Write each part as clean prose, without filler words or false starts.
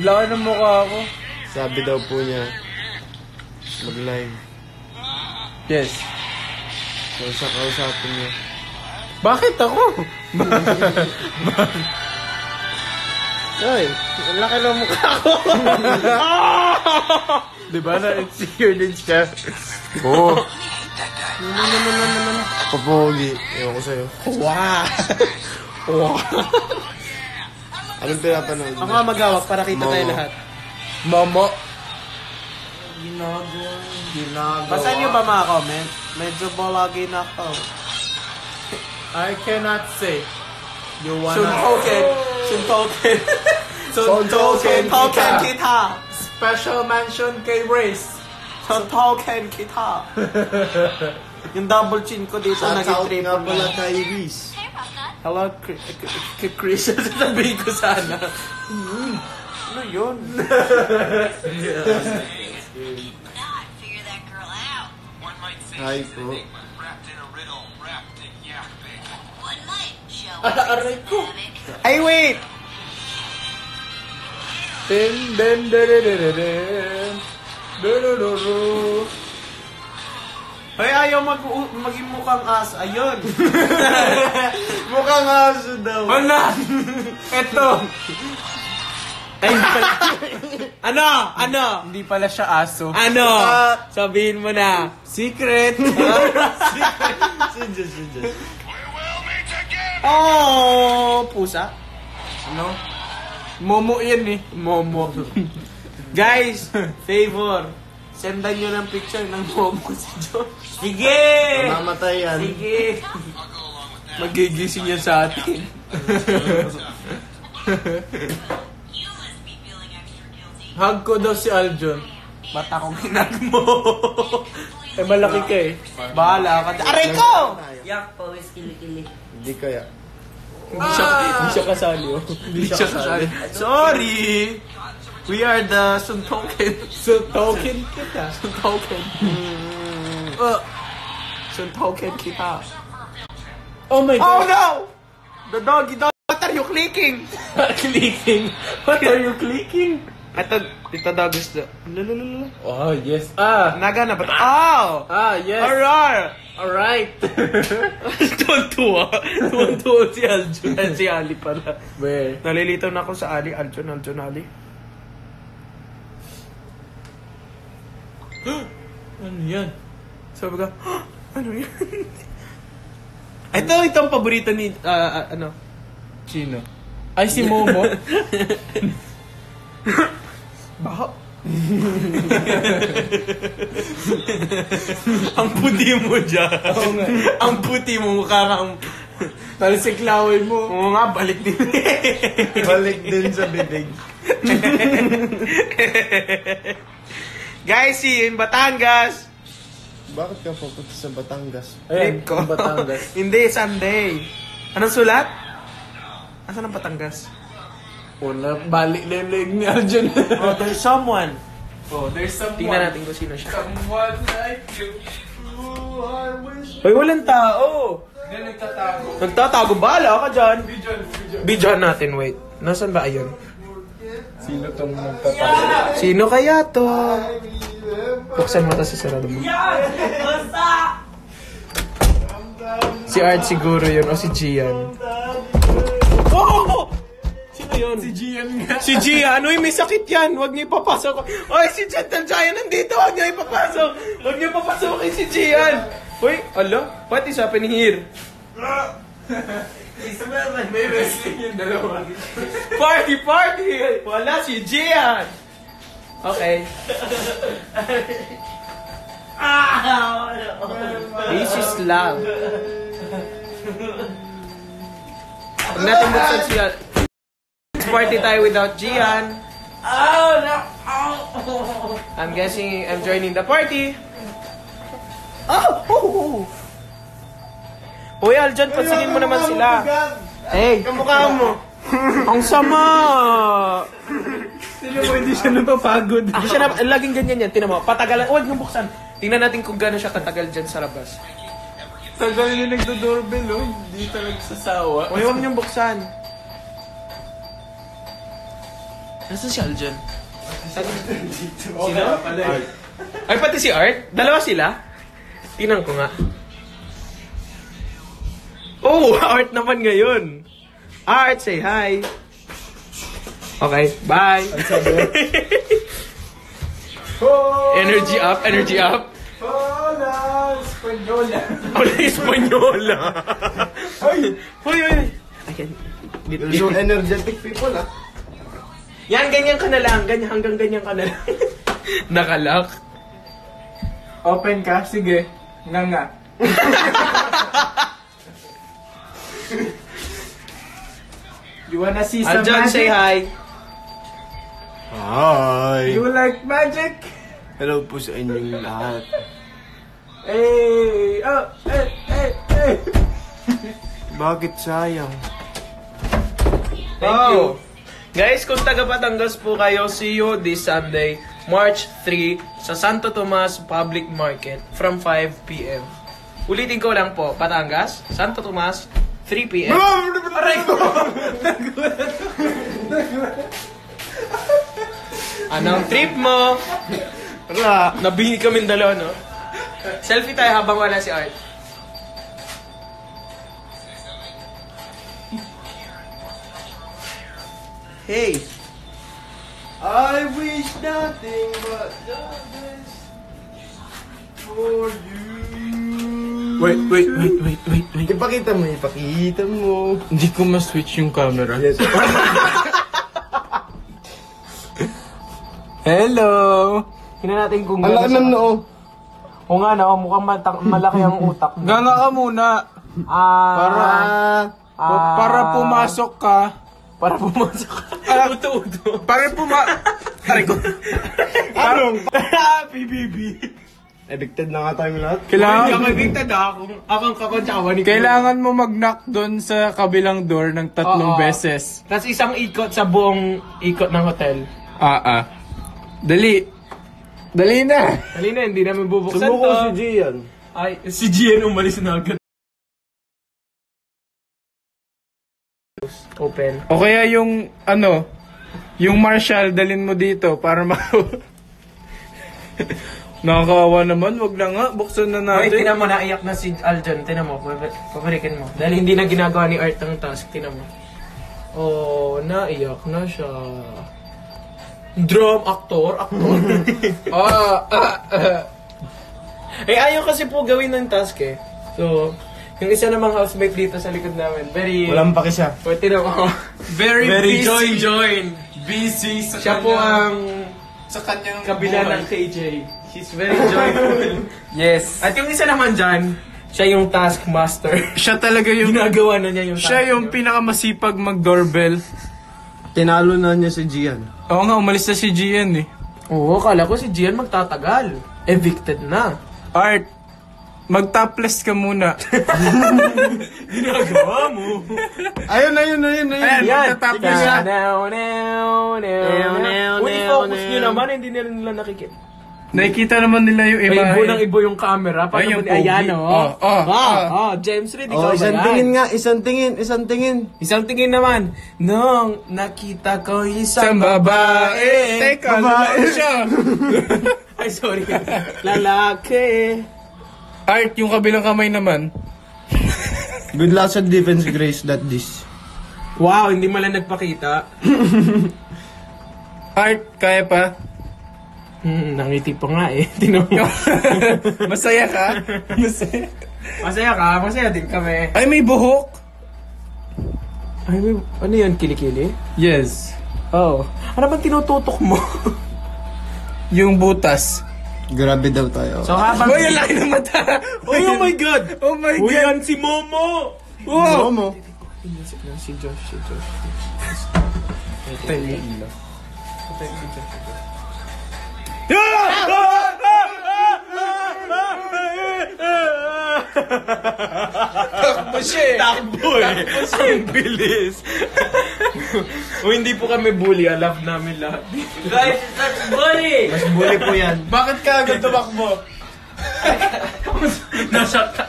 Laki ng mukha ako. Sabi daw po niya, mag-live. Yes. Kausapin niya. Bakit ako? Ay, ang laki ng mukha ko. Diba na-insecure din siya? Oo. Papogi. Ewan ko sa'yo. Wow! Wow! Anong pinapanood Ako nga magawak para kita tayo lahat. Momo. Ginagawa. Basahin niyo ba mga comment? Medyo bolagi na ako. I cannot say. You wanna... Suntoken. Suntoken kita. Special mention kay Race. Suntoken kita. Yung double chin ko dito naging Shoutout triple nga pala na. kay Reese. Hello, Chris. Sasabihin ko sana. Ano yun? Hi po. Aray ko. Ay, wait! Din, din, din, din, din, din. Durururu. Ay, ayaw maging mukhang as. Ayun. Mukhang aso daw. Ano? Eto. Ay, hindi pala. Ano? Hindi pala siya aso. Ano? Sabihin mo na. Secret. Sinja. Oh, pusa. Ano? Momo yan eh. Momo. Guys, favor. Sendan nyo ng picture ng momo si John. Sige! Mamamatay yan. Sige! Magigising yan sa atin. Hug ko daw si Aljon. Ba't akong hinag mo? Eh, malaki ka eh. Bahala ka. Aray ko! Yak, pawis, kilikili. Hindi kaya. Hindi siya kasali oh. Hindi siya kasali. Sorry! We are the Suntoken. Suntoken kita. Suntoken. Suntoken kita. Oh my Oh God. no! The doggy dog. What are you clicking? Clicking. What are you clicking? Ito daw gusto. Lulululu. Oh, yes. Ah. Naga na ba? Oh! Yes. Alright! Alright. Tuwan-tuwa. Tuwan-tuwa si Aljon. Si Ali pala. Where? Nalilitaw na ako sa Ali. Aljon, Ali. Ano yan? Sabi ko, ano yan? Ito ang paborito ni, ano? Sino? Ay, si Momo. Baka? Ang puti mo dyan. Ang puti mo, mukha kang... Talisiklaway mo. Oo nga, balik din. Balik din sa bibig. Guys, see you in Batangas. Bakit ka pupunta sa Batangas? Ayan, Trip ko. ang Batangas. Hindi, Sunday. Anong sulat? Asan ang Batangas? Wala, balik na yung leg ni Aljon. Oh, there's someone. Oh, there's someone. Tingnan natin kung sino siya. Someone like you. Hoy, walang tao. Hindi, nagtatago. Nagtatago, bahala ka dyan. Bijon. Bidyohan natin, wait. Nasaan ba ayun? Sino tong nagtatago? Sino kaya to? Buksan mo to sa sarado mo. Si Art siguro yun, o si Gian. Oh! Sino yun? Si Gian nga. Si Gian, uy, may sakit yan. Huwag niyo ipapasok. Uy, si Gentle Giant nandito. Huwag niyo ipapasok. Huwag niyo ipapasok si Gian. Uy, alo, what is happening here? May wrestling yung dalawa. Party! Wala si Gian. Okay. This is love. Huwag natin buksan siya. Party tayo without Gian. I'm guessing I'm joining the party. Oh! Uy, Aljon, pansinin mo naman sila. Hey, kamukha mo. Ang sama! Sino mo hindi siya napapagod? Hindi siya na, laging ganyan yan. Tinan mo, patagalan. Huwag niyong buksan. Tingnan natin kung gano'n siya katagal dyan sa labas. Tagal niyo nagdo-doorbell, oh. Hindi talaga sasawa. Uy, huwag niyong buksan. Nasaan si Aljan? Sino? Ay, pati si Art? Dalawa sila? Tingnan ko nga. Oh, Art naman ngayon. Art, say hi. Okay, bye. Energy up, energy up. Hola, Espanyola. Hola, Espanyola. Hoy, hoy, hoy. Ayan. So energetic people, ah. Yan, ganyan ka na lang. Ganyan, hanggang ganyan ka na lang. Nakalock. Open ka? Sige. Nga. You wanna see some Aljan, say magic? hi. Hi! You like magic? Hello po sa inyong lahat. Hey! Oh! Hey! Bakit sayang? Thank you. Guys, kung taga Batangas po kayo, see you this Sunday, March 3, sa Santo Tomas Public Market from 5 p.m. Ulitin ko lang po, Batangas, Santo Tomas, 3 p.m. Aray ko! Anong trip mo? Wala! Nabingi kami dalawa, no? Selfie tayo habang wala si Art. Hey! I wish nothing but the best for you. Wait. Ipakita mo. Hindi ko ma-switch yung camera. Yes. Hello! Tingnan natin kung Ang laki ng noo. O nga na, mukhang malaki ang utak mo. Ganga ka muna. Para pumasok ka. Para pumasok ka. Uto-uto. Aray ko. Anong? PBB. Addicted na nga tayong lahat. Hindi ako Kailangan, evicted akong kakonsyawa ni kailangan mo mag-knock doon sa kabilang door ng 3 Oo. beses. Tapos isang ikot sa buong ikot ng hotel. Dali. Dali na. Dali na, hindi namin bubuksan Sumuko to. si Gian. Ay, si Gian umalis na agad. Open. O kaya yung, yung Marshall, dalin mo dito para nakakawa naman, wag na nga, buksan na Ay, natin. tinan mo, naiyak na si Aljan. Tinan mo, pabalikin mo. Dahil hindi na ginagawa ni Art ang task. Tinan mo. Oh, naiyak na siya. Actor. Eh, ayaw kasi po gawin ng task eh. So, yung isa namang housemate dito sa likod namin, very... Walang paki siya. O, tinan mo. Very busy. Join. Busy sa Siya po ang sa kanyang kabila ng KJ. She's very joyful. Yes. At yung isa naman dyan, siya yung taskmaster. Siya talaga yung... Ginagawa na niya yung task Siya yung niya. pinakamasipag mag-doorbell. Tinalo na niya si Gian. Oo nga, umalis na si Gian eh. Oo, kala ko si Gian magtatagal. Evicted na. Art, mag-topless ka muna. Ginagawa mo. Ayun. Ayan, magta-topless siya. Uy, focus nyo naman, hindi nila nakikita. Nakikita naman nila yung May iba. ibo ng ibo yung camera. Paano Ayun, ba ni Ayan, pogi. James Reid, Oh, ikaw ba isang yan? tingin nga, isang tingin. Isang tingin naman. Nung nakita ko Isang isang babae. Teka, Babae. lalaki siya. Ay, sorry. Lalaki. Art, yung kabilang kamay naman. Good luck sa defense, Grace, that this. Wow, hindi mo lang nagpakita. Art, kaya pa? Nangiti pa nga eh. Tinan mo. Masaya ka? Masaya. Masaya ka? Masaya din kami. Ay, may buhok. Ay, ano yan? Kilikili? Yes. Oo. Ano bang tinututok mo? Yung butas. Grabe daw tayo. So habang... Boy, ang laki ng mata. Oh my God! Oh my Uy, God. yan si Momo! Wow. mo. Si Josh. Tayo yung ilaw. Takbo siya eh. Takbo eh. Ang bilis. O hindi po kami bully. Love namin lahat. Guys, that's bully! Mas bully po yan. Bakit ka agad tumakbo?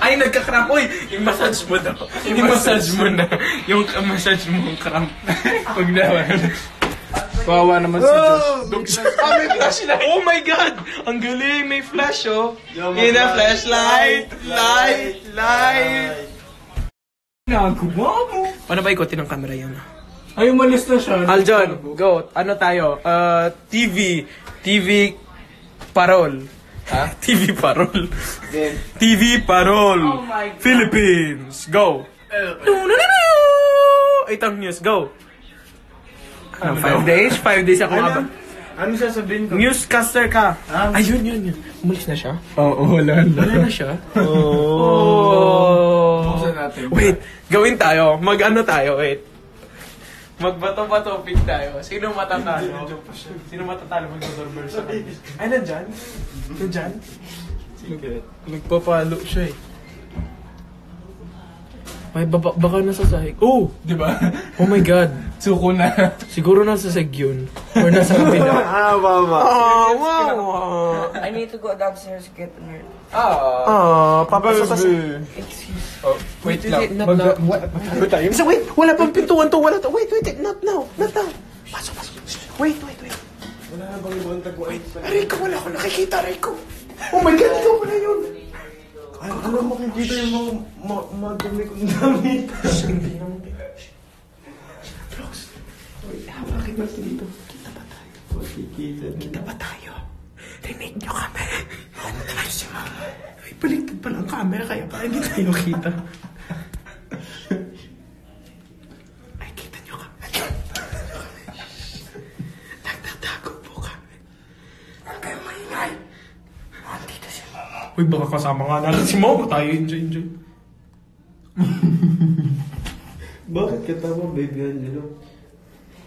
Ay, nagka-cramp. Uy, yung massage mo daw. Yung massage mo na. Yung massage mo yung cramp. Pag naman. Kawawa naman si Josh. May flashlight. Oh my God! Ang galing, may flash, oh. In a flashlight, light. Nagawa mo. Paano ba ikotin ng camera yun? Ay, umalis na siya. Aljon, go. Ano tayo? TV Parol. Ha? TV Parol. TV Parol. Philippines. Go. 8 news, go. 5 days? 5 days ako nga ba? Ano sasabihin ko? Newscaster ka. Ayun. Umalis na siya? Oo, wala Wala na siya? Oh. Buksan natin. Wait, gawin tayo. Mag-ano tayo, wait. Magbato-bato pick tayo. Sino matatalo? Sino matatalo mag-doorbell sa kanya? Ay, nandyan? Nandyan? Nagpapalo siya eh. May baka nasa sahig. Oh! Di ba? Oh my God. Suko na. Siguro nasa sahig yun. Or nasa kabila. Mama. Wow! I need to go downstairs to get married. Papasok sa... Oh, wait lang. Not now. Ano tayo? Wait, wala pang pintuan to. Wala to. Wait, not now. Pasok. Wait. Wala na bang ibang tagwait? Rico, wala ko nakikita, Rico. Oh my God, ikaw pala yun. Ay, ano makikita yung mga madumi kong damit? Hindi naman. Close. Wait, bakit natin dito? Kita ba tayo? Rinig nyo kami. Ano tayo si Mama? Ay, baliktad pala ang camera kaya pa hindi tayo kita. Ay, kita nyo kami. Nagtatago po kami. Huwag kayong maingay. Dito si Mama. Uy, baka kasama nga natin si Mama. Tayo enjoy. Bakit ka tama, baby Angelo?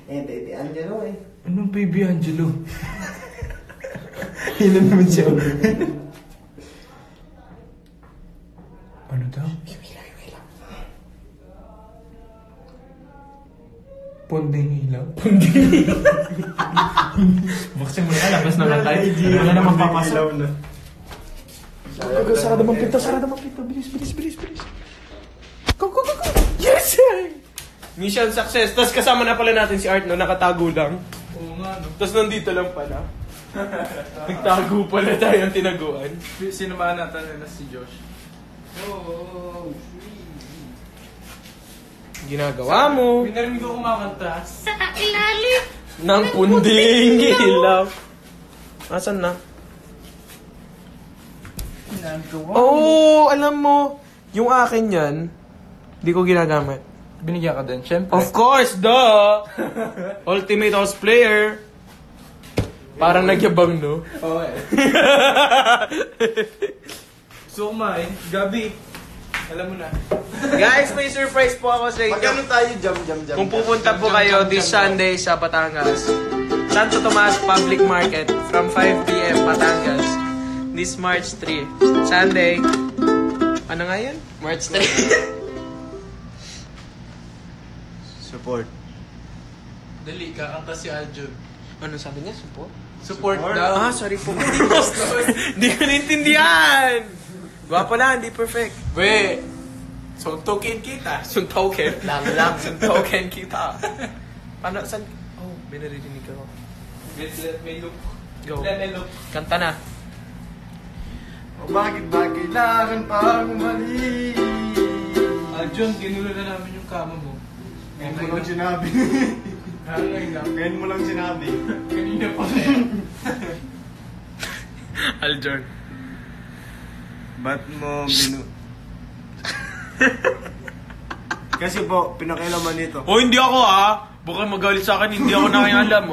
Baby Angelo eh. Anong baby Angelo? Ilan naman siya? Ano daw? Ponding ilaw? Buksin mo na, labas naman tayo. Wala naman papasok. Sarado mong pinto. Bilis. Go. Yes, sir! Mission success. Tapos kasama na pala natin si Art, no? Nakatago lang. Oo nga, no? Tapos nandito lang pala. Nagtago pala tayo ang tinaguan. Sinamahan natin na si Josh. Ginagawa mo. Pinarinig ko kumakanta. Nang punding ilaw. Asan na? Oh, alam mo. Yung akin yan, di ko ginagamit. Binigyan ka din, syempre. Of course, duh! Ultimate House Player. Parang nagyabang, no? Oo eh. So, kumain. Gabi. Alam mo na. Guys, may surprise po ako sa Magkano inyo. tayo jam? Kung pupunta po kayo this Sunday sa Batangas, Santo Tomas Public Market from 5 p.m. Batangas, this March 3. Sunday. Ano nga yun? March 3. Support. Dali, kakanta si Aljun. Ano sabi niya? Support? Support daw. Ah, sorry po. Hindi ko naintindihan. Gwapo lang, hindi perfect. Weh! Suntukin kita. Suntoken. Lang. Suntoken kita. Paano, saan? Oh, may naririnig ako. May look. Go. May look. Kanta na. O bakit ba kailangan pang mali? Aljun, ginulo na namin yung kama mo. Ngayon mo lang sinabi. Ngayon mo lang sinabi. Kanina pa rin. Aljorn. Ba't mo Kasi po, pinakialaman nito. Oh, hindi ako Baka magalit sa akin, hindi ako nakialam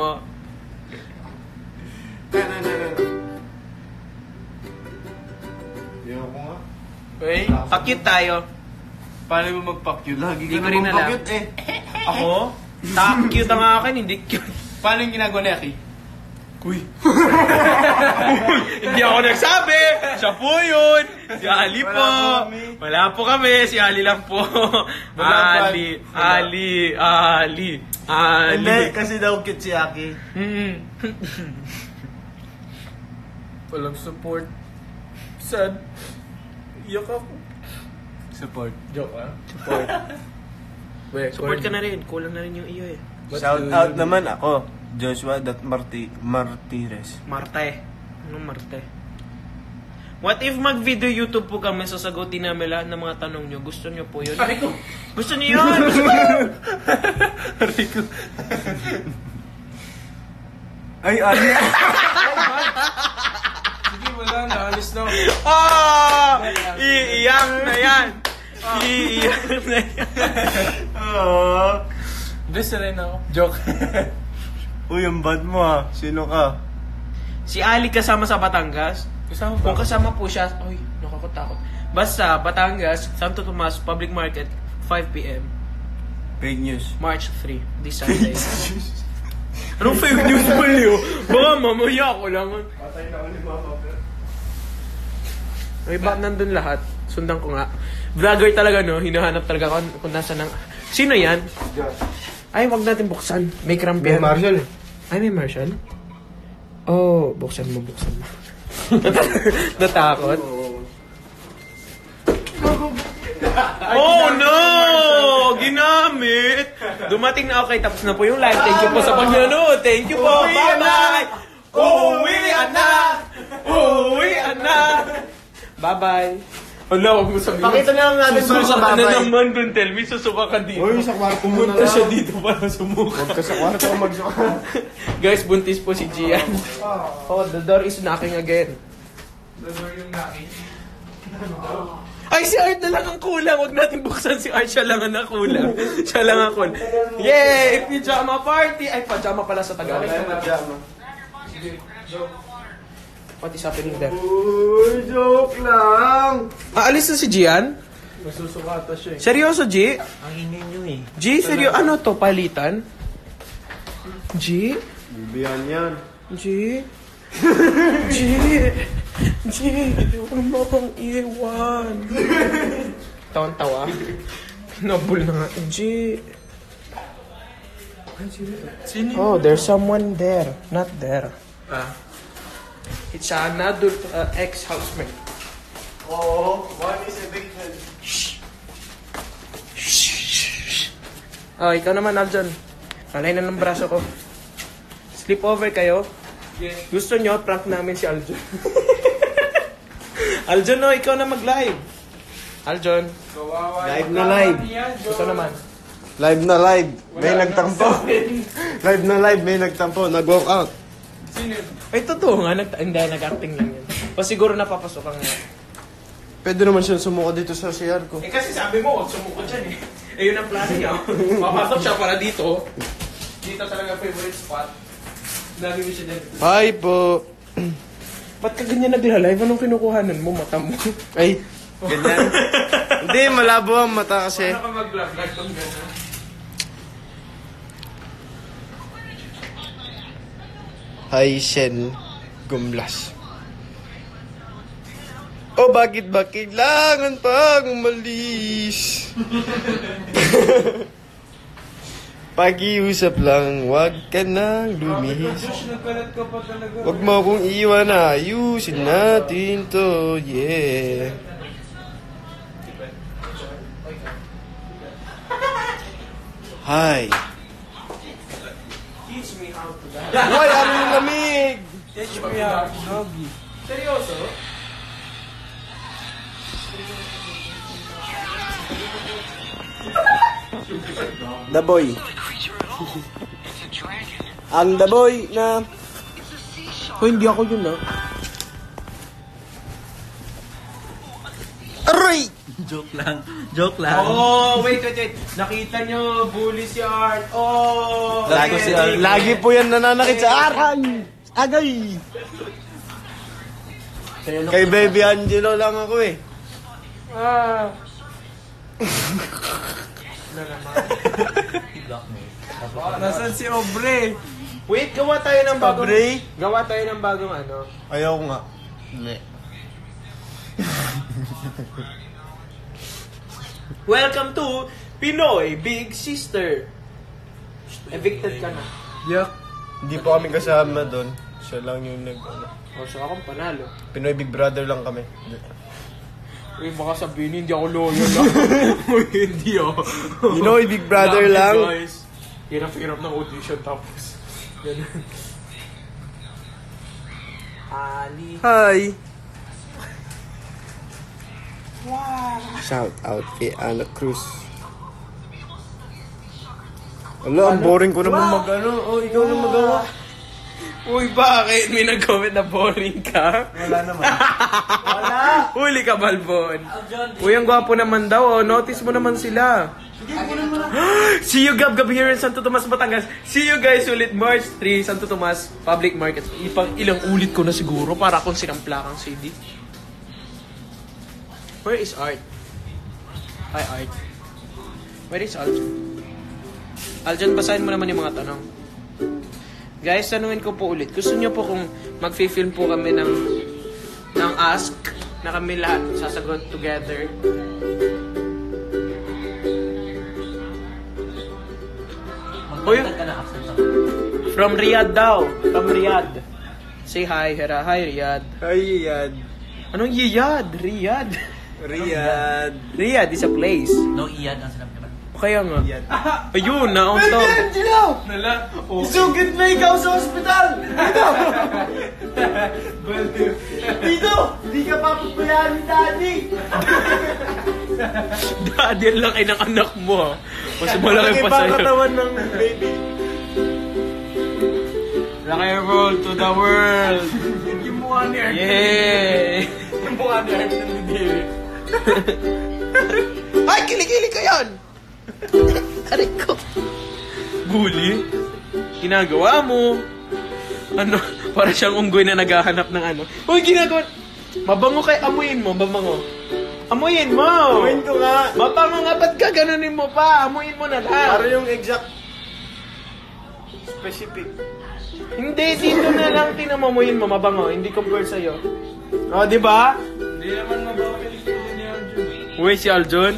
Hindi ako nga. Okay? Pakit tayo. Paano mo mag-pack-cute? Lagi Hindi ka ko rin naman alam. pack-cute eh. Ako? Cute ang akin, hindi cute. Paano yung ginagawa ni Aki? Uy. Hindi ako nagsabi. Siya po yun. Si Ali po. Wala po kami. Si Ali lang po. Ali. Hindi, kasi daw cute si Aki. Walang support. Sad. Iyak ako. Support. Joke ah. Support. Support ka na rin. Kulang na rin yung iyo eh. Shout out naman ako. Joshua.Martires. Marte. Anong Marte? What if mag-video YouTube po kami, sasagutin namin lahat ng mga tanong nyo? Gusto nyo po yun? Gusto nyo yun? Ay, ano? Sige, wala na. Alis na ako. Ah! Iiyak na yan! Iiyak na yan! Bless na rin ako. Joke. Uy, ang bad mo ah. Sino ka? Si Ali kasama sa Batangas. Kasama Kung ba? kasama po siya, ay, nakakatakot. Basta, Batangas, Santo Tomas, Public Market, 5 p.m. Fake news. March 3, this Sunday. Anong fake news ba niyo? Baka mamaya ako lang. Patay na ulit mga papel. Ay, ba't nandun lahat? Sundan ko nga. Vlogger talaga, no? Hinahanap talaga kung nasa nang... Sino yan? Ay, wag natin buksan. May cramp yan. Marshall. Ay, may Marshall? Oh, buksan mo. Natakot? Oh no! Ginamit! Dumating na okay, tapos na po yung live. Thank you po sa pagnanood. Thank you po. Bye-bye! Uwian na! Uwian na! Bye-bye! Wala, huwag mo sabihin. Pakita na lang natin Susuka sa ka na babay. naman dun, tell me. Susuka ka dito. Uy, sa kwarto mo na Pumunta siya lang. dito para sumuka. Huwag ka sa kwarto ko magsuka. Guys, buntis po si Gian. Oh, the door is knocking again. Yung naki. Ay, si Art na lang ang kulang. Huwag natin buksan si Art. Siya lang ang nakulang. Siya lang ang kulang. Yay! Pajama party! Ay, pajama pala sa Tagalog. What is happening there? Uy, joke lang. Aalis na si Gian? Masusukata siya eh. Seryoso, G? Ang ingay nyo eh. G, seryo? Ano to? Palitan? G? Bibihan yan. G? G? G? Huwag mo akong iwan. Tawan-tawa. Nabul na nga. G? Oh, there's someone there. Not there. It's another ex-housemate. Oo, one is evicted. Oh, ikaw naman, Aljon. Alay na ng braso ko. Sleepover kayo? Yes. Gusto nyo, prank namin si Aljon. Aljon, no, ikaw na mag-live. Aljon, Kawawa. Live na live. ikaw naman. Live na live. May nagtampo. Live na live, may nagtampo. Nag-walk out. Sino? Ay, totoo nga. Hindi, nag-acting lang yan. O siguro napapasok ang nga. Pwede naman siya sumuko dito sa CR ko. Eh kasi sabi mo, huwag sumuko dyan eh. Eh yun ang plano niya. Papasok siya para dito. Dito talaga favorite spot. Lagi mo siya dyan. Hi po. Ba't ka ganyan nagla-live? Anong kinukuhanan mo? Mata mo? Ay, ganyan. Hindi, malabo ang mata kasi. Ano ka mag-vlog kung gano'n? Hi, Shen Gumlas. Oh, bakit ba kailangan pang umalis? Pag-iusap lang, wag ka nang lumihis. Josh, nagkalat ka pa talaga. Wag mo akong iwan na ayusin natin to, yeah. Hi. Teach me how to dance. Hoy, ano yung lamig? Teach me how to doggy. Seryoso? The boy. Ang the boy na... Oh, hindi ako yun ah. Aray! Joke lang. Oh, wait. Nakita nyo, bully si Art. Oh! Lagi po yan nananakit sa aray! Agay! Kay Baby Angelo lang ako eh. Ah. Nasaan si Obre? Wait, gawa tayo ng bagong... Pabre? Gawa tayo ng bagong ano. Ayaw nga. Hindi. Welcome to Pinoy Big Sister. Evicted ka na. Yak. Hindi po kami kasama doon. Siya lang yung nag... O, so akong panalo. Pinoy Big Brother lang kami. Uy, baka sabihin, hindi ako loyal lang. Uy, hindi ako. You know, Big Brother lang. Guys, hirap-hirap ng audition tapos. Ganun. Ali. Hi! Shout out kay Ana Cruz. Ala, ang boring ko naman mag-ano. Oh, ikaw na magawa. Uy, bakit? May nag-comment na boring ka? Wala naman. Huli ka, Balbon. Uy, ang gwapo naman daw, oh. Notice mo naman sila. See you, Gab here in Santo Tomas, Batangas. See you guys ulit March 3, Santo Tomas Public Market. Ilang ulit ko na siguro para akong sinamplakang CD. Where is Art? Hi, Art. Where is Aljon? Aljon, basahin mo naman yung mga tanong. Guys, tanungin ko po ulit. Gusto niyo po kung mag-film po kami ng ask na kami lahat sasagot together? Uy, from Riyadh daw. From Riyadh. Say hi, Hera. Hi, Riyadh. Hi, Riyadh. Anong Riyadh? Riyadh. Riyadh. Riyadh is a place. No Ian ang sinabi naman. Kaya nga. Ayun, na-on-top. Nala. Isugit na ikaw sa ospital! Dito! Di ka papabayaan ni Daddy! Daddy, ang laki ng anak mo. Mas malaki pa sa'yo. katawan ng baby. Laki roll to the world. Yung mukha ni Art. Yay! Yung mukha ni Art nandidiri. Ay, kilikili ko yun! Aray ko. Bully? Ginagawa mo. Ano? Para siyang unggoy na naghahanap ng ano. Uy, ginagawa. Mabango kay amuyin mo. Mabango. Amuyin mo. Amuyin ko nga. Mabango nga. Ba't ka ganunin mo pa? Amuyin mo na lang. Para yung exact specific. Hindi, dito na lang tinamamuyin mo. Mabango. Hindi compare sa'yo. O, di ba? Hindi naman mabawal yung ni Arjun. Uy, si Aljon.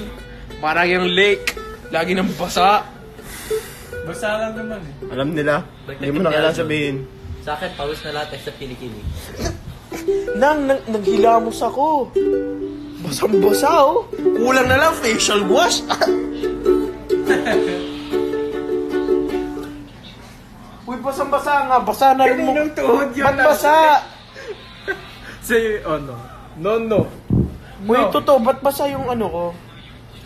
Parang yung lake. Lagi nang basa. Basta lang naman eh. Alam nila. Hindi mo na kailangan sabihin. Sa akin, pawis na latex sa kilikili. Naghilamos ako. Basang-basa, oh. Kulang na lang, facial wash. Uy, basang-basa nga. Basa na rin mo. Kaninong tuhod yun? Ba't basa? Say, no. No. Uy, totoo. Ba't basa yung ano ko?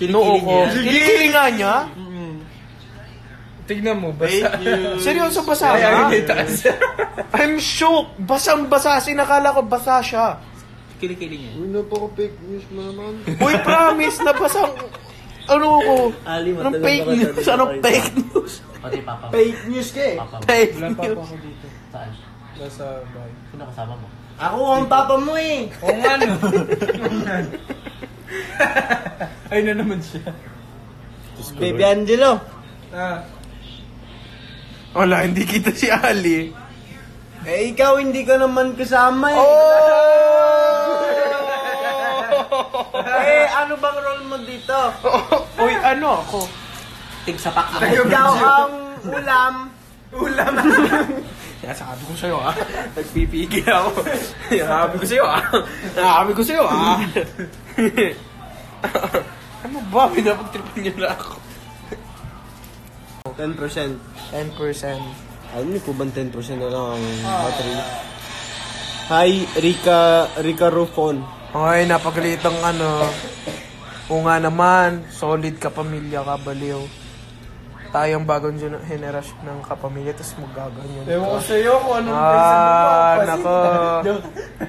Noo ko. niya. Kilikili nga niya? Tignan mo, basta. Seryoso, basa Ay, nga? ay, taas. I'm shocked. Basang-basa. Sinakala ko basa siya. Kilikili niya. Uy, napaka-fake news mo naman. Uy, promise na basang... Ano ko? Ali, Anong matagal fake ba ka news? sabi Anong ko, fake news? Pati papa mo. Fake news ka eh. Papa mo. Fake Wala pa news. ako dito. Saan? Nasa bahay. Sino kasama mo? Ako ang papa mo eh. Oo nga no. Ay na naman siya. Baby Angelo. Ah. Wala, hindi kita si Ali. Eh, ikaw hindi ka naman kasama eh. Eh, ano bang role mo dito? Uy, ano ako? Tigsapak ako. Ikaw ang ulam. Ulam. Kaya sabi ko sa'yo ah. Nagpipigil ako. Sabi ko sa'yo ah. Sabi ko sa'yo ah. Ano ba? Pinapagtripan niyo na ako. 10%. 10%. Alam niyo po ba 10% na lang ang battery? Hi, Rica Rufon. Hoy, napagalitang ano. O nga naman, solid kapamilya ka, baliw. Tayong bagong henerasyon ng kapamilya, tapos magaganyan Ewan ko ka. sa'yo kung anong person mo. Nako.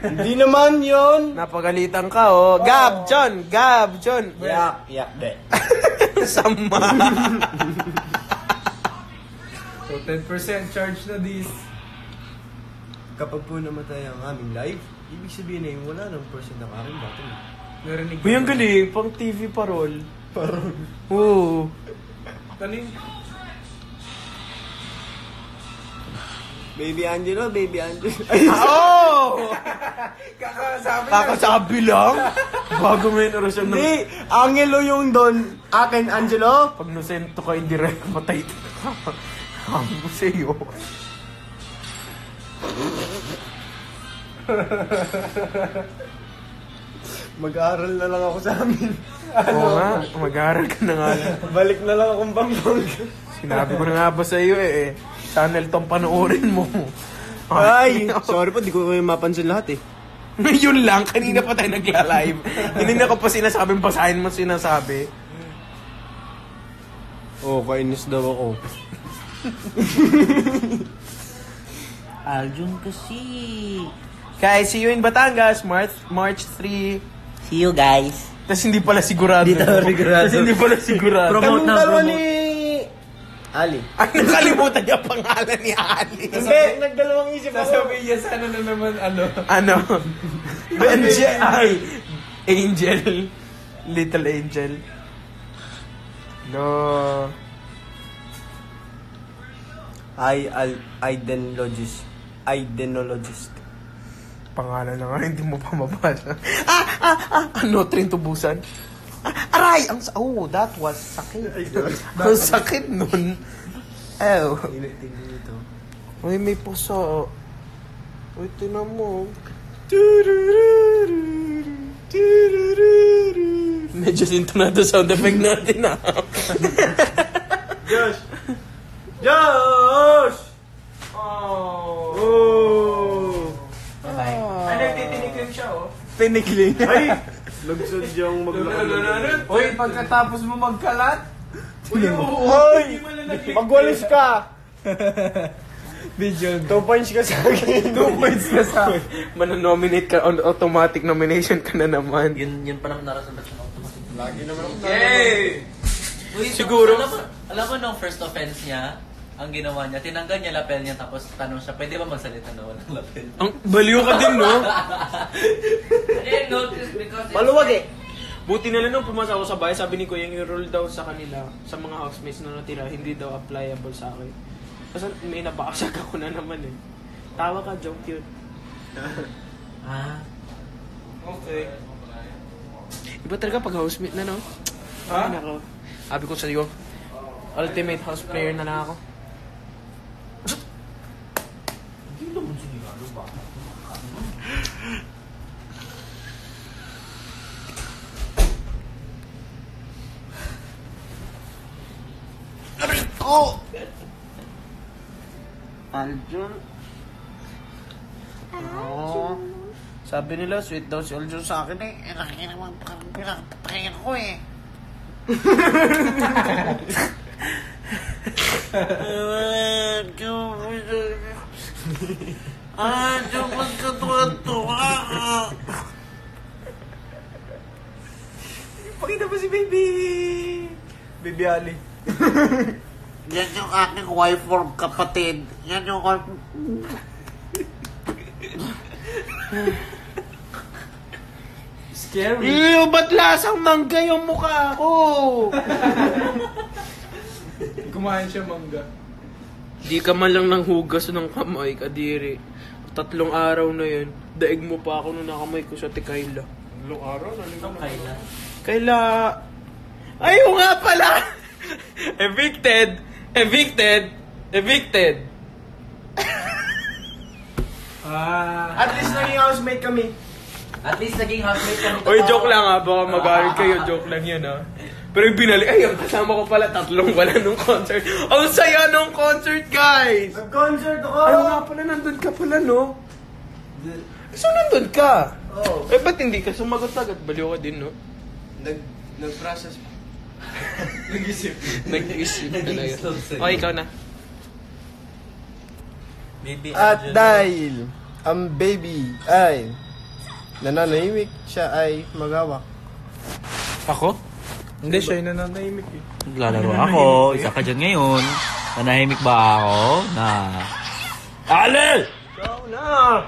Hindi naman yon. Napagalitan ka, oh. Gab, John! Yak, be. Sama. So 10% charge na this. Kapag po namatay ang aming live, ibig sabihin na yung wala ng person ng aming battery. Narinig Uy, ang galing. Pang TV parol. Parang, Oo. Taning. Baby Angelo. Oh! Kakasabi Kakasabi lang? Bago may narasyon ng... Hindi, Angelo yung doon. Akin, Angelo. Pag nasento ka, indirect, matay ka. Hamo sa'yo. Mag-aaral na lang ako sa amin. Oo nga, mag-aaral ka na nga lang. Balik na lang akong Pampanga. Sinabi ko na nga ba sa iyo eh. Channel tong panoorin mo. Ay! Sorry po, di ko kayo mapansin lahat eh. Yun lang, kanina pa tayo nagla-live. Hindi na ko pa sinasabing basahin mo sinasabi. Oo, kainis daw ako. Aljun kasi. Guys, see you in Batangas, March 3. See you guys. Tapos hindi pala sigurado. Hindi daw sigurado. Tapos hindi pala sigurado. Promote na, dalawa promote. ni... Ali. Ay, nakalimutan niya pangalan ni Ali. Hindi, nagdalawang isip ako. Sasabihin niya sana na naman Ano? Angel. Ay, Angel. Little Angel. No. Idenologist. Pangalan na nga, hindi mo pa mabasa. Ano? Train to Busan? Aray! Oh, that was sakit. Ang sakit nun. Ew. Uy, may puso. Uy, tinan mo. Medyo sintonado sound effect natin Josh! Josh! Oh! Bye-bye. Ano, titiniklim siya, oh. Tinikling. Ay! Lugsod diyang maglakad. Uy, pagkatapos mo magkalat, Hoy! Magwalis ka! Video. 2 points ka sa akin. 2 points ka sa mananominate ka on automatic nomination ka na naman. Yun pa naman narasan ba siya automatic? Lagi naman ako. Yay! Uy, Siguro. Alam mo nung first offense niya, ang ginawa niya, tinanggal niya lapel niya tapos tanong siya, pwede ba magsalita na walang lapel? Ang baliw ka din, no? I didn't notice because it's Maluwag eh. Buti na lang nung pumasok ako sa bahay, sabi ni Kuya, yung rule daw sa kanila, sa mga housemates na natira, hindi daw applicable sa akin. Kasi may nabakasag ako na naman eh. Tawa ka, joke yun. Ah, Okay. Iba talaga pag housemate na, no? Ha? Ay, nako. Sabi ko sa'yo, ultimate house player na lang ako. Aljun. Oh. Sabi nila, sweet daw si Aljun sa akin eh. Laki naman pinakatakin ko eh. Aljun, magkatuwa-tuwa. Pakita mo si baby! Baby Ali. Yan yung aking wife or kapatid. Yan yung Scary. Ew, ba't lasang mangga yung mukha ko? Kumain siya mangga. Di ka man lang nang hugas ng kamay, kadiri. 3 araw na yun. Daig mo pa ako nung nakamay ko sa Tikayla. 3 araw? itong Kayla. Kayla... Ayaw nga pala! Evicted! Evicted! Evicted! At least naging housemate kami. At least naging housemate kami. Oy, joke lang ha. Baka mag-aaral kayo. Joke lang yun ha. Pero yung binalik, ay, ang kasama ko pala, 3 wala nung concert. Ang saya nung concert, guys! Nag-concert ako! Ay, nga pala, nandun ka pala, no? So, nandun ka? Oo. Eh, ba't hindi ka sumagot agad? Baliw ka din, no? Nag-process pa. Nag-isip talaga. Nag-isip. Okay, ikaw na. Baby At Aljun. dahil ang baby ay nananahimik, siya ay magawak. Ako? Hindi, siya yung nananahimik eh. Naglalaro ako. Isa ka dyan ngayon. Nanahimik ba ako? Na... Ale! Ikaw na!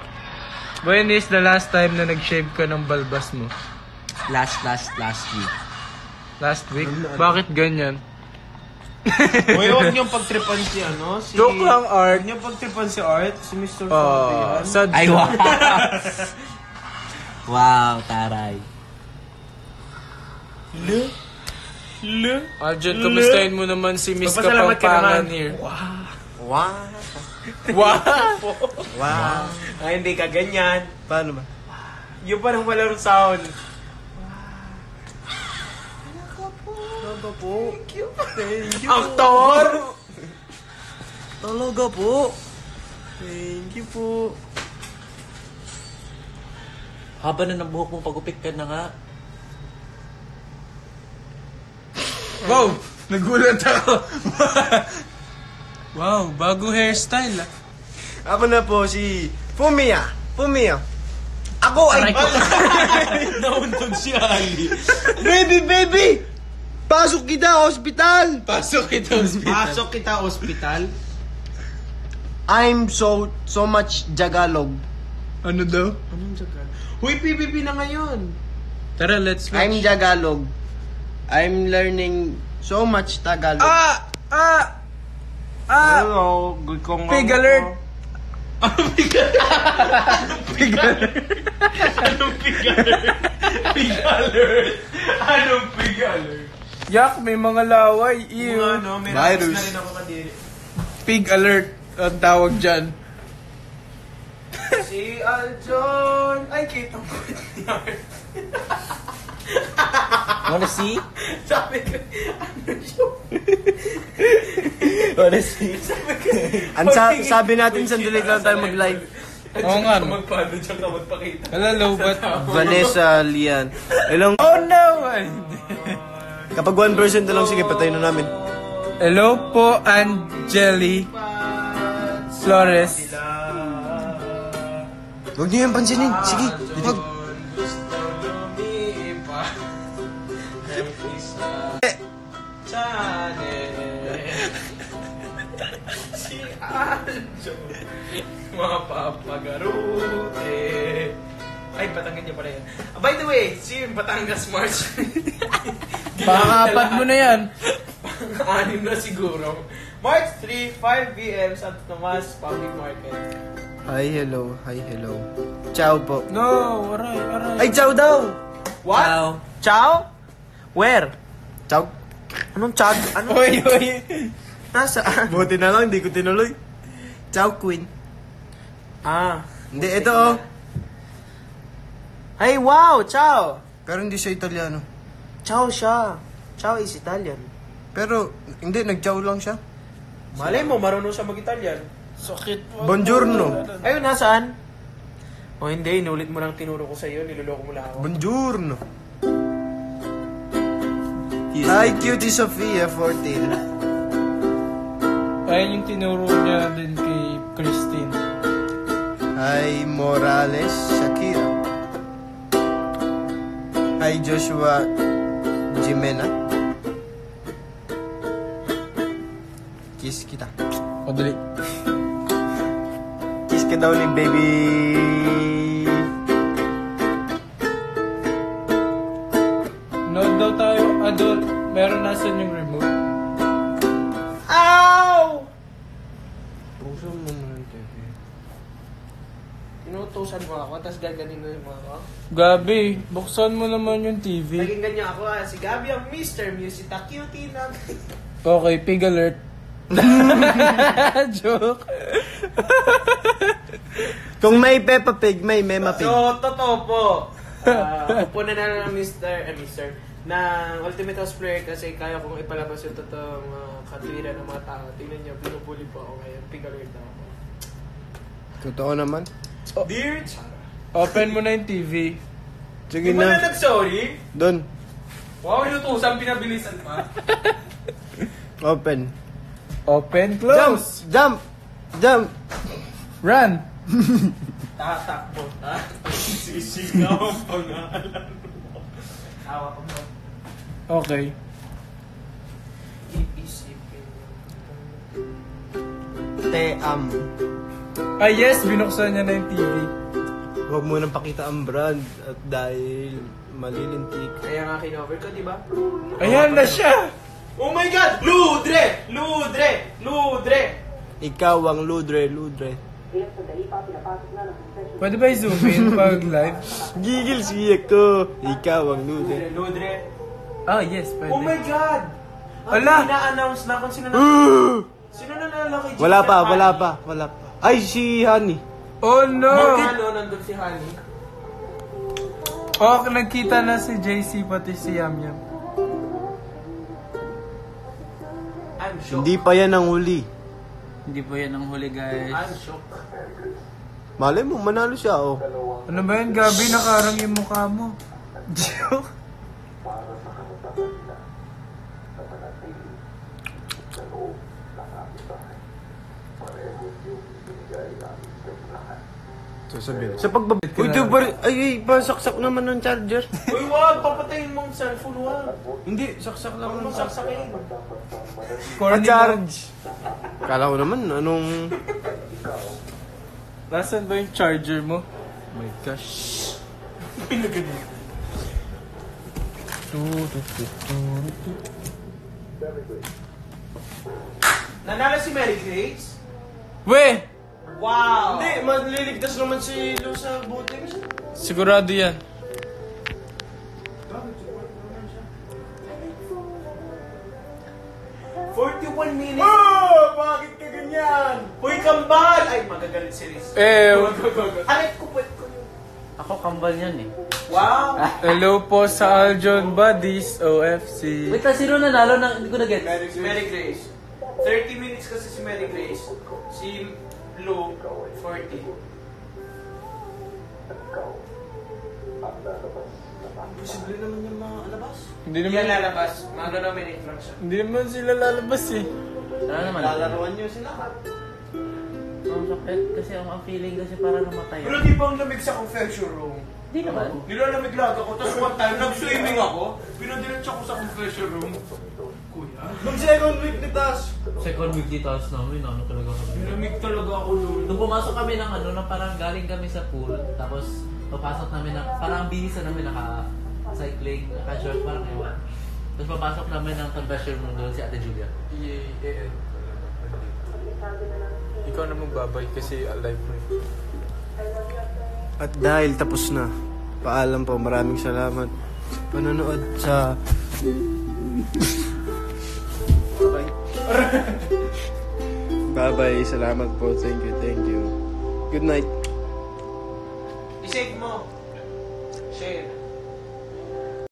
When is the last time na nag-shave ka ng balbas mo? Last week. Last week? Bakit ganyan? Uy, huwag niyong pagtripan si ano, si... Joke lang, Art. Huwag niyong pagtripan si Art, si Mr. Oh, Fabian. sad Ay, siya. wow! Wow, taray. Arjun, kamustahin mo naman si Miss Magpasalamat ka Kapampangan naman. here. Wow. Wow! Wow. Ay, hindi ka ganyan. Paano ba? Yung parang walang sound. Talaga po. Thank you. Aktor! Talaga po. Thank you po. Haba na ng buhok mo, pagupit ka na nga. Wow! Nagulat ako. Wow, bago hairstyle ah. Ako na po si Fumiya. Ako ay... Nauntog si Ali. Baby! Pasok kita, hospital! Pasok kita ospital. I'm so much Jagalog. Ano daw? Anong Jagal? Huy, PBB na ngayon. Tara, let's watch. I'm Jagalog. I'm learning so much Tagalog. Hello, good kong Pig alert! Anong pig alert? Anong pig alert? Yak, may mga laway. Ew. May Virus. na rin ako kadiri. Pig alert ang tawag dyan. Si Aljon. Ay, kita mo. Wanna see? Sabi ko, ano yun? Wanna see? Sabi natin, sandali lang tayo mag-live. Oo nga, no? Magpaano dyan ka magpakita. Hello, but... Vanessa Lian. Ilang... Oh, no! Kapag 1% na lang, sige, patayin na namin. Hello po, Angeli Flores. Huwag niyo yung pansinin. Sige, wag. Si Anjo. Mga papagarute. Ay, Batangas niya pala yan. By the way, si Batangas March. Pang-apat mo na yan. Pang-anim na siguro. March 3, 5 p.m. Santo Tomas Public Market. Hi, hello. Ciao po. No, aray. Ay, ciao daw! What? Chow? Where? Ciao. Anong chow? Ano? Oy. Nasaan? Buti na lang, di ko tinuloy. Ciao, Queen. Ah. Hindi, ito oh. Ay, wow! Chow! Pero hindi siya Italiano. Chow siya. Chow is Italian. Pero, hindi, nag-ciao lang siya. Malay mo, marunong siya mag-Italyan. Sakit. Buongiorno. Ayun, nasaan? O hindi, inulit mo lang tinuro ko sa'yo. Niloloko mo lang ako. Buongiorno. Hi, cutie Sofia 14. Ayun yung tinuro niya din kay Christine. Hi, Morales Shakira. Hi, Joshua Jimena. Kiss kita. O, dali. Kiss ka daw ni baby. Nood daw tayo, adult. Meron nasan yung remote. Ow! Puso mo muna yung TV. Inutusan mo ako, tapos gaganin mo ako. Gabi, buksan mo naman yung TV. Naging ganyan ako si Gabi ang Mr. Musita Cutie na. Okay, pig alert. Joke. Kung may Peppa Pig, may Mema Pig. So, totoo po. Upo na lang ng Mr. ng Ultimate House Player kasi kaya kong ipalabas yung totoong katwiran ng mga tao. Tingnan nyo, pinupuli po ako ngayon. Pig alert na ako. Totoo naman. Dear Chara. Open mo na yung TV. Sige Di ba na na. nag-sorry? Doon. Wow, inutusan, pinabilisan pa. Open. Open, Jump! close. Jump! Run. Tatakbo. Sisigaw ang pangalan mo. Tawa ko mo. Okay. Iisipin mo. Te-am. Ah yes, binuksan niya na yung TV. Huwag mo nang pakita ang brand at dahil malilintik. Kaya nga kinover ko, di ba? Ayan na siya. Oh my God! Ludre! Ikaw ang ludre. Pwede ba i-zoom in pag live? Gigil siya ko. Ikaw ang ludre. Ludre. Ah yes, pwede. Oh my God! Ala! Ina-announce na kung sino na... Sino na kay Wala pa. Ay, si Honey. Oh no! Ano, nandun si Honey. Oh, nagkita na si JC pati si Yam Yam. I'm shocked. Hindi pa yan ang huli. Hindi po yan ang huli, guys. I'm shocked. Malay mo, manalo siya, oh. Ano ba yan, Gabi? Nakarang yung mukha mo. Joke. Sasabihin. Sa pagbabit ko na. Ay, pasaksak naman ng charger. Uy, wag! Papatayin mong cellphone, wag! Hindi, saksak lang Huwag mong saksakin. Pa-charge. Kala ko naman, anong... Nasaan ba yung charger mo? Oh my gosh. Nanalo si Mary Grace? We! Wow! Hindi, maliligtas naman si Lu sa bote. Sigurado yan. $41 minutes. Oh! Bakit ka ganyan? Hoy, kambal! Ay, magagalit si Riz. Alit ko, pwede ko yun. Ako kambal yan eh. Wow! Hello po sa Aljon Buddies OFC. Wait, sino nanalo ng hindi ko na-get? Si Mary Grace. 30 minutes kasi si Mary Grace. Si Lou, 40. Posible naman yung mga alabas. Hindi Hindi naman, yan lalabas. Mag-nominate lang siya. hindi naman sila lalabas eh. Ano naman? Lalaruan nyo sila. Ang sakit kasi ang feeling kasi para namatay. Pero di ba ang lamig sa confession room? Hindi naman. Nilalamig lang ako. Tapos one time, nag-swimming ako. Pinadiretso ako sa confession room. Kuya? Nung second week ni Tas. Second week dito namin, ano talaga kami. Nilamig talaga ako noon. Nung pumasok kami ng ano, na parang galing kami sa pool, tapos papasok namin ng, parang ang bilis na namin naka-cycling, naka-short, parang ewan. Tapos papasok namin ng confession room doon si Ate Julia. Ikaw na magbabay kasi alive mo eh. At dahil tapos na, paalam po, maraming salamat sa panonood sa... Bye-bye, salamat po, thank you. Good night.